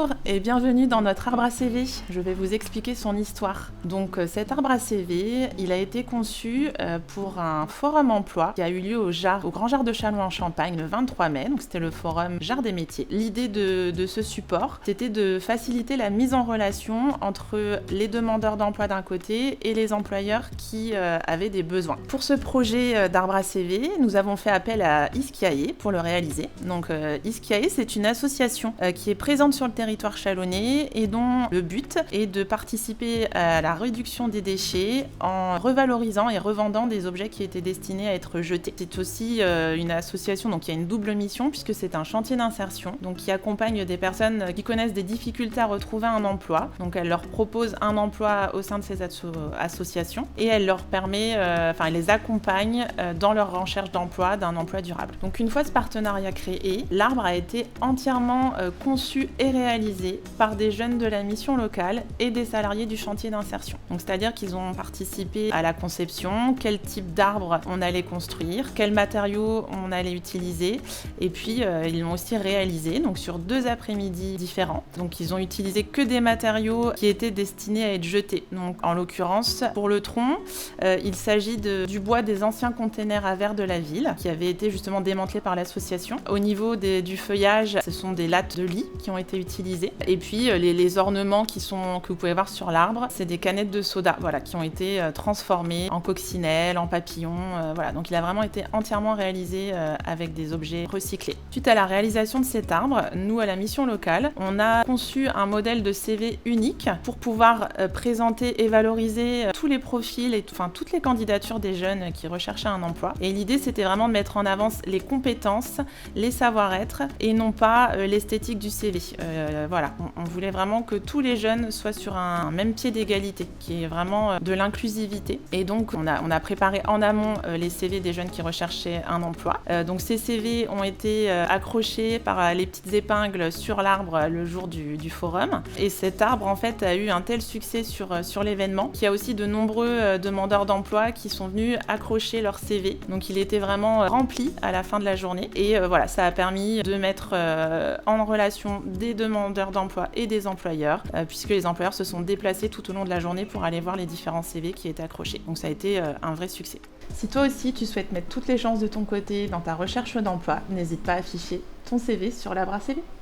Bonjour et bienvenue dans notre arbre à CV. Je vais vous expliquer son histoire. Donc cet arbre à CV, il a été conçu pour un forum emploi qui a eu lieu au Grand Jard de Châlons en Champagne le 23 mai. Donc c'était le forum Jard des métiers. L'idée de ce support, c'était de faciliter la mise en relation entre les demandeurs d'emploi d'un côté et les employeurs qui avaient des besoins. Pour ce projet d'arbre à CV, nous avons fait appel à Iskiae pour le réaliser. Donc Iskiae, c'est une association qui est présente sur le territoire chalonnais et dont le but est de participer à la réduction des déchets en revalorisant et revendant des objets qui étaient destinés à être jetés. C'est aussi une association donc, qui a une double mission puisque c'est un chantier d'insertion donc, qui accompagne des personnes qui connaissent des difficultés à retrouver un emploi. Donc elle leur propose un emploi au sein de ces associations et elle leur permet, elle les accompagne dans leur recherche d'emploi, d'un emploi durable. Donc une fois ce partenariat créé, l'arbre a été entièrement conçu et réalisé par des jeunes de la mission locale et des salariés du chantier d'insertion. Donc c'est-à-dire qu'ils ont participé à la conception, quel type d'arbre on allait construire, quels matériaux on allait utiliser et puis ils l'ont aussi réalisé donc sur 2 après-midi différents. Donc ils ont utilisé que des matériaux qui étaient destinés à être jetés. Donc en l'occurrence pour le tronc, il s'agit du bois des anciens containers à verre de la ville qui avaient été justement démantelés par l'association. Au niveau du feuillage, ce sont des lattes de lit qui ont été utilisées. Et puis les ornements que vous pouvez voir sur l'arbre, c'est des canettes de soda qui ont été transformées en coccinelles, en papillons. Donc il a vraiment été entièrement réalisé avec des objets recyclés. Suite à la réalisation de cet arbre, nous à la mission locale, on a conçu un modèle de CV unique pour pouvoir présenter et valoriser tous les profils et toutes les candidatures des jeunes qui recherchaient un emploi. Et l'idée c'était vraiment de mettre en avant les compétences, les savoir-être et non pas l'esthétique du CV. On voulait vraiment que tous les jeunes soient sur un même pied d'égalité, qui est vraiment de l'inclusivité. Et donc, on a préparé en amont les CV des jeunes qui recherchaient un emploi. Donc, ces CV ont été accrochés par les petites épingles sur l'arbre le jour du forum. Et cet arbre, en fait, a eu un tel succès sur l'événement qu'il y a aussi de nombreux demandeurs d'emploi qui sont venus accrocher leur CV. Donc, il était vraiment rempli à la fin de la journée. Et ça a permis de mettre en relation des demandeurs d'emploi et des employeurs, puisque les employeurs se sont déplacés tout au long de la journée pour aller voir les différents CV qui étaient accrochés. Donc ça a été un vrai succès. Si toi aussi tu souhaites mettre toutes les chances de ton côté dans ta recherche d'emploi, n'hésite pas à afficher ton CV sur l'arbre à CV.